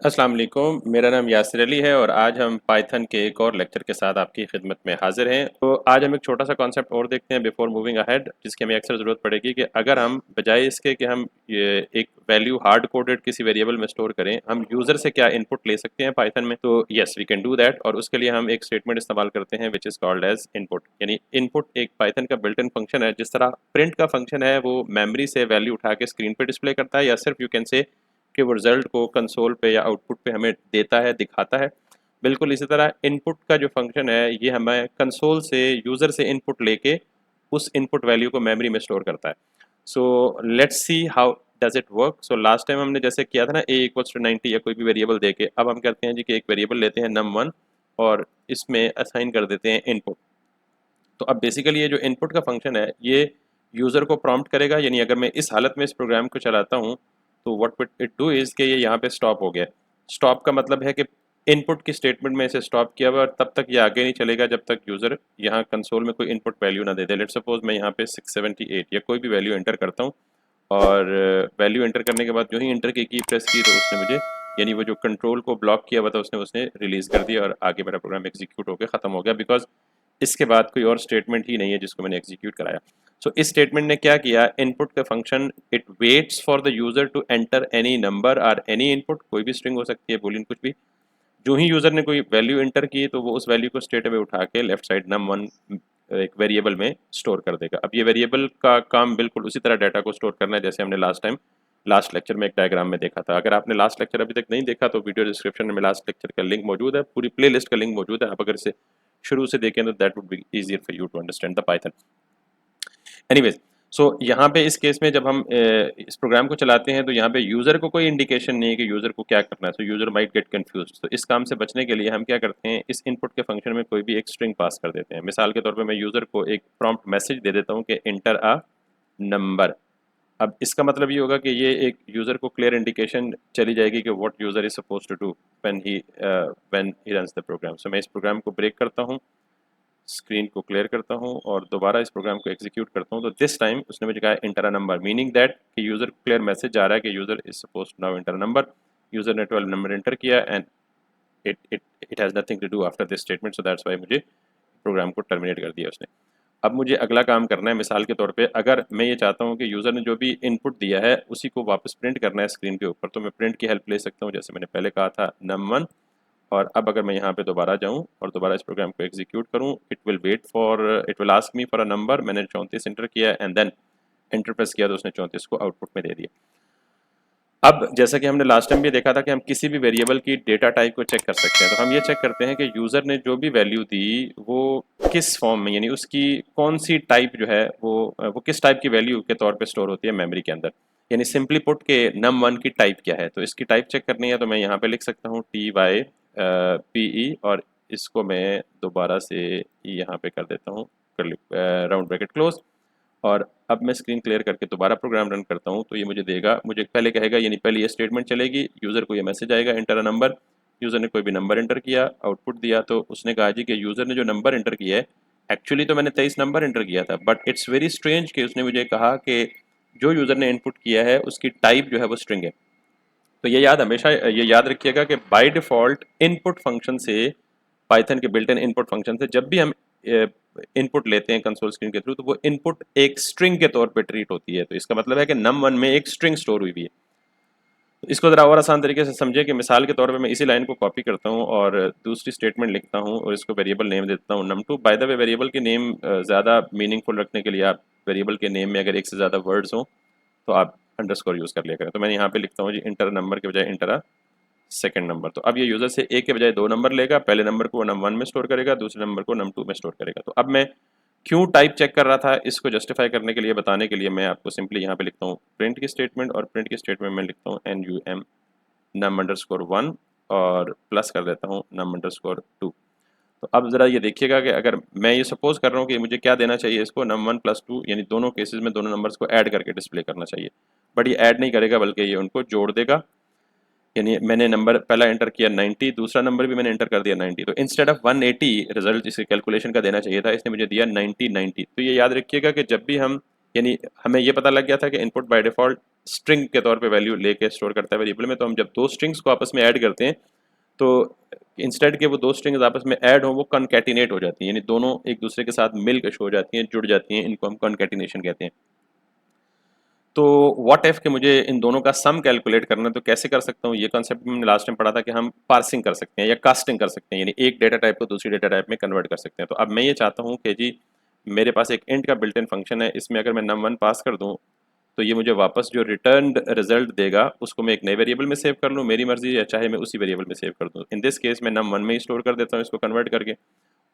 अस्सलाम वालेकुम, मेरा नाम यासिर अली है और आज हम पाइथन के एक और लेक्चर के साथ आपकी खिदमत में हाजिर हैं। तो आज हम एक छोटा सा कॉन्सेप्ट और देखते हैं बिफोर मूविंग अहेड, जिसकी हमें अक्सर ज़रूरत पड़ेगी कि अगर हम बजाय इसके कि हम ये एक वैल्यू हार्ड कोडेड किसी वेरिएबल में स्टोर करें, हम यूज़र से क्या इनपुट ले सकते हैं पाइथन में। तो yes, we can do that और उसके लिए हम एक स्टेटमेंट इस्तेमाल करते हैं which is called as input. यानी इनपुट एक पाइथन का बिल्ट इन फंक्शन है। जिस तरह प्रिंट का फंक्शन है वो मेमोरी से वैल्यू उठा के स्क्रीन पर डिस्प्ले करता है, या सिर्फ यू कैन से कि वो रिजल्ट को कंसोल पे या आउटपुट पे हमें देता है, दिखाता है। बिल्कुल इसी तरह इनपुट का जो फंक्शन है ये हमें कंसोल से यूज़र से इनपुट लेके उस इनपुट वैल्यू को मेमोरी में स्टोर करता है। So let's see how does it work. So last time हमने जैसे किया था ना a इक्वल्स टू 90 या कोई भी वेरिएबल दे के, अब हम करते हैं जी कि एक वेरिएबल लेते हैं num1 और इसमें असाइन कर देते हैं इनपुट। तो अब बेसिकली ये जो इनपुट का फंक्शन है ये यूज़र को प्रॉम्प्ट करेगा। यानी अगर मैं इस हालत में इस प्रोग्राम को चलाता हूँ तो व्हाट इट डू इज़ कि ये यहाँ पे स्टॉप हो गया। स्टॉप का मतलब है कि इनपुट की स्टेटमेंट में इसे स्टॉप किया हुआ और तब तक ये आगे नहीं चलेगा जब तक यूज़र यहाँ कंसोल में कोई इनपुट वैल्यू ना दे दे। लेट्स सपोज मैं यहाँ पे 678 या कोई भी वैल्यू एंटर करता हूँ और वैल्यू एंटर करने के बाद जो ही एंटर की प्रेस की तो उसने मुझे, यानी वो जो कंट्रोल को ब्लॉक किया हुआ था उसने उसने रिलीज़ कर दिया और आगे मेरा प्रोग्राम एग्जीक्यूट होकर ख़त्म हो गया, बिकॉज इसके बाद कोई और स्टेटमेंट ही नहीं है जिसको मैंने एग्जीक्यूट कराया। सो इस स्टेटमेंट ने क्या किया, इनपुट का function it waits for the user to enter any number और एनी इनपुट, कोई भी स्ट्रिंग हो सकती है, बूलियन कुछ भी। जो ही यूज़र ने कोई वैल्यू एंटर की तो वो उस वैल्यू को स्ट्रेट अवे उठा के लेफ्ट साइड num1 एक वेरिएबल में स्टोर कर देगा। अब ये वेरिएबल का काम बिल्कुल उसी तरह डाटा को स्टोर करना है जैसे हमने लास्ट लेक्चर में एक डायग्राम में देखा था। अगर आपने लास्ट लेक्चर अभी तक नहीं देखा तो वीडियो डिस्क्रिप्शन में लास्ट लेक्चर का लिंक मौजूद है, पूरी प्ले लिस्ट का लिंक मौजूद है। आप अगर इसे शुरू से देखें तो that would be easier for you to understand the Python. Anyways, so यहाँ पे इस केस में जब हम इस प्रोग्राम को चलाते हैं तो यहाँ पे यूज़र को कोई इंडिकेशन नहीं है कि यूज़र को क्या करना है। सो यूज़र माइट गेट कंफ्यूज। तो इस काम से बचने के लिए हम क्या करते हैं, इस इनपुट के फंक्शन में कोई भी एक स्ट्रिंग पास कर देते हैं। मिसाल के तौर पे मैं यूज़र को एक प्रॉम्प्ट मैसेज दे देता हूँ कि इंटर अ नंबर। अब इसका मतलब ये होगा कि ये एक यूज़र को क्लियर इंडिकेशन चली जाएगी कि what user is suppose to do when he runs the program. So मैं इस प्रोग्राम को ब्रेक करता हूँ, स्क्रीन को क्लियर करता हूँ और दोबारा इस प्रोग्राम को एग्जीक्यूट करता हूँ। तो दिस टाइम उसने मुझे कहा enter a number, meaning that कि यूज़र को क्लियर मैसेज जा रहा है कि user is suppose to now enter number. User ने 12 नंबर एंटर किया and it it it has nothing to do after this statement, so that's why मुझे program को टर्मिनेट कर दिया उसने। अब मुझे अगला काम करना है। मिसाल के तौर पे अगर मैं ये चाहता हूँ कि यूज़र ने जो भी इनपुट दिया है उसी को वापस प्रिंट करना है स्क्रीन के ऊपर, तो मैं प्रिंट की हेल्प ले सकता हूँ जैसे मैंने पहले कहा था num1। और अब अगर मैं यहाँ पे दोबारा जाऊँ और दोबारा इस प्रोग्राम को एग्जीक्यूट करूँ, it will ask me for a number. मैंने 34 एंटर किया एंड देन एंटर प्रेस किया तो उसने 34 को आउटपुट में दे दिया। अब जैसा कि हमने लास्ट टाइम भी देखा था कि हम किसी भी वेरिएबल की डेटा टाइप को चेक कर सकते हैं, तो हम ये चेक करते हैं कि यूज़र ने जो भी वैल्यू दी वो किस फॉर्म में, यानी उसकी कौन सी टाइप जो है वो किस टाइप की वैल्यू के तौर पे स्टोर होती है मेमोरी के अंदर। यानी सिंपली पुट के num1 की टाइप क्या है, तो इसकी टाइप चेक करनी है तो मैं यहाँ पे लिख सकता हूँ TYPE और इसको मैं दोबारा से यहाँ पे कर देता हूँ राउंड ब्रैकेट क्लोज। और अब मैं स्क्रीन क्लियर करके दोबारा प्रोग्राम रन करता हूँ तो ये मुझे देगा, मुझे पहले कहेगा, यानी पहले ये स्टेटमेंट चलेगी, यूज़र को ये मैसेज आएगा इंटर अ नंबर। यूज़र ने कोई भी नंबर एंटर किया, आउटपुट दिया, तो उसने कहा जी कि यूज़र ने जो नंबर एंटर किया है, एक्चुअली तो मैंने 23 नंबर एंटर किया था, बट इट्स वेरी स्ट्रेंज कि उसने मुझे कहा कि जो यूज़र ने इनपुट किया है उसकी टाइप जो है वो स्ट्रिंग है। तो ये याद रखिएगा कि बाय डिफ़ॉल्ट इनपुट फंक्शन से, पाइथन के बिल्ट इन इनपुट फंक्शन से जब भी हम इनपुट लेते हैं कंसोल स्क्रीन के थ्रू तो वो इनपुट एक स्ट्रिंग के तौर पे ट्रीट होती है। तो इसका मतलब है कि num1 में एक स्ट्रिंग स्टोर हुई हुई है। तो इसको ज़रा और आसान तरीके से समझे कि मिसाल के तौर पे मैं इसी लाइन को कॉपी करता हूँ और दूसरी स्टेटमेंट लिखता हूँ और इसको वेरिएबल नेम देता हूँ num2। By the way variable के नेम ज़्यादा मीनिंगफुल रखने के लिए आप वेरिएबल के नेम में अगर एक से ज़्यादा वर्ड्स हों तो आप अंडरस्कोर यूज़ कर लिया करें। तो मैंने यहाँ पे लिखता हूँ जी इंटर नंबर के बजाय इंटर सेकंड नंबर। तो अब ये यूज़र से एक के बजाय दो नंबर लेगा, पहले नंबर को num1 में स्टोर करेगा, दूसरे नंबर को num2 में स्टोर करेगा। तो अब मैं क्यों टाइप चेक कर रहा था इसको जस्टिफाई करने के लिए, बताने के लिए मैं आपको सिंपली यहाँ पे लिखता हूँ प्रिंट की स्टेटमेंट और प्रिंट की स्टेटमेंट में लिखता हूँ num_1 और प्लस कर देता हूँ num_2। तो अब ज़रा ये देखिएगा कि अगर मैं ये सपोज कर रहा हूँ कि मुझे क्या देना चाहिए, इसको num1+2 यानी दोनों केसेस में दोनों नंबर्स को ऐड करके डिस्प्ले करना चाहिए, बट ये ऐड नहीं करेगा बल्कि ये उनको जोड़ देगा। यानी मैंने नंबर पहला एंटर किया 90, दूसरा नंबर भी मैंने एंटर कर दिया 90, तो इंस्टेड ऑफ 180 रिजल्ट इसे कैलकुलेशन का देना चाहिए था, इसने मुझे दिया 90 90। तो ये याद रखिएगा कि जब भी हम यानी हमें ये पता लग गया था कि इनपुट बाय डिफ़ॉल्ट स्ट्रिंग के तौर पे वैल्यू लेके स्टोर करता है वेरिएबल में। तो हम जब दो स्ट्रिंग्स को आपस में ऐड करते हैं तो इंस्टेड के वो दो स्ट्रिंग्स आपस में ऐड हो वो कॉन्कैटिनेट हो जाती हैं, यानी दोनों एक दूसरे के साथ मिल के शो हो जाती हैं, जुड़ जाती हैं। इनको हम कॉन्कैटिनेशन कहते हैं। तो व्हाट इफ के मुझे इन दोनों का सम कैलकुलेट करना है तो कैसे कर सकता हूँ? ये कॉन्सेप्ट हमने लास्ट टाइम पढ़ा था कि हम पार्सिंग कर सकते हैं या कास्टिंग कर सकते हैं, यानी एक डेटा टाइप को दूसरी डेटा टाइप में कन्वर्ट कर सकते हैं। तो अब मैं ये चाहता हूँ कि जी मेरे पास एक इंट का बिल्ट इन फंक्शन है, इसमें अगर मैं num1 पास कर दूँ तो ये मुझे वापस जो रिटर्न रिजल्ट देगा उसको मैं एक नए वेरिएबल में सेव कर लूँ, मेरी मर्जी, या चाहे मैं उसी वेरिएबल में सेव कर दूँ। इन दिस केस मैं num1 में ही स्टोर कर देता हूँ इसको कन्वर्ट करके,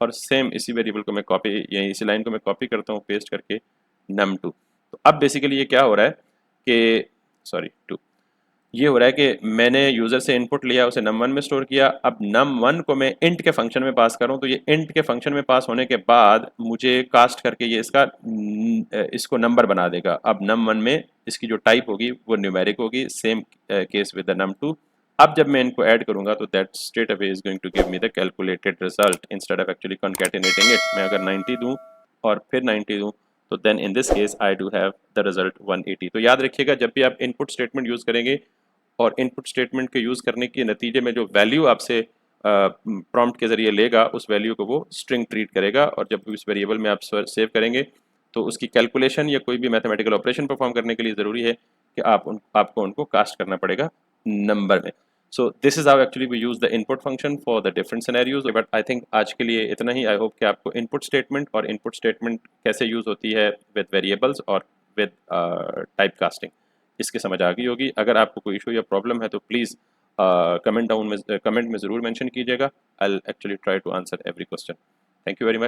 और सेम इसी वेरिएबल को मैं कॉपी या इसी लाइन को मैं कॉपी करता हूँ पेस्ट करके num2। तो अब बेसिकली ये क्या हो रहा है कि सॉरी टू ये हो रहा है कि मैंने यूज़र से इनपुट लिया, उसे num1 में स्टोर किया। अब num1 को मैं इंट के फंक्शन में पास करूँ तो ये इंट के फंक्शन में पास होने के बाद मुझे कास्ट करके ये इसको नंबर बना देगा। अब num1 में इसकी जो टाइप होगी वो न्यूमेरिक होगी, same case with the num2। अब जब मैं इनको ऐड करूंगा तो that straight away is going to give me the calculated result instead of actually concatenating it. मैं अगर 90 दूं और फिर 90 दूं तो then in this case I do have the result 180। तो याद रखिएगा जब भी आप इनपुट स्टेटमेंट यूज़ करेंगे और इनपुट स्टेटमेंट के यूज़ करने के नतीजे में जो वैल्यू आपसे प्रॉम्प्ट के ज़रिए लेगा उस वैल्यू को वो स्ट्रिंग ट्रीट करेगा, और जब उस वेरिएबल में आप सेव करेंगे तो उसकी कैलकुलेशन या कोई भी मैथमेटिकल ऑपरेशन परफॉर्म करने के लिए ज़रूरी है कि आपको उनको कास्ट करना पड़ेगा नंबर में। So this is how actually we use the input function for the different scenarios. But I think आज के लिए इतना ही। आई होप कि आपको इनपुट स्टेटमेंट और इनपुट स्टेटमेंट कैसे यूज़ होती है विद वेरिएबल्स और विद टाइप कास्टिंग इसकी समझ आ गई होगी। अगर आपको कोई इशू या प्रॉब्लम है तो प्लीज़ कमेंट में ज़रूर मेंशन कीजिएगा। I will actually try to answer every question. Thank you very much.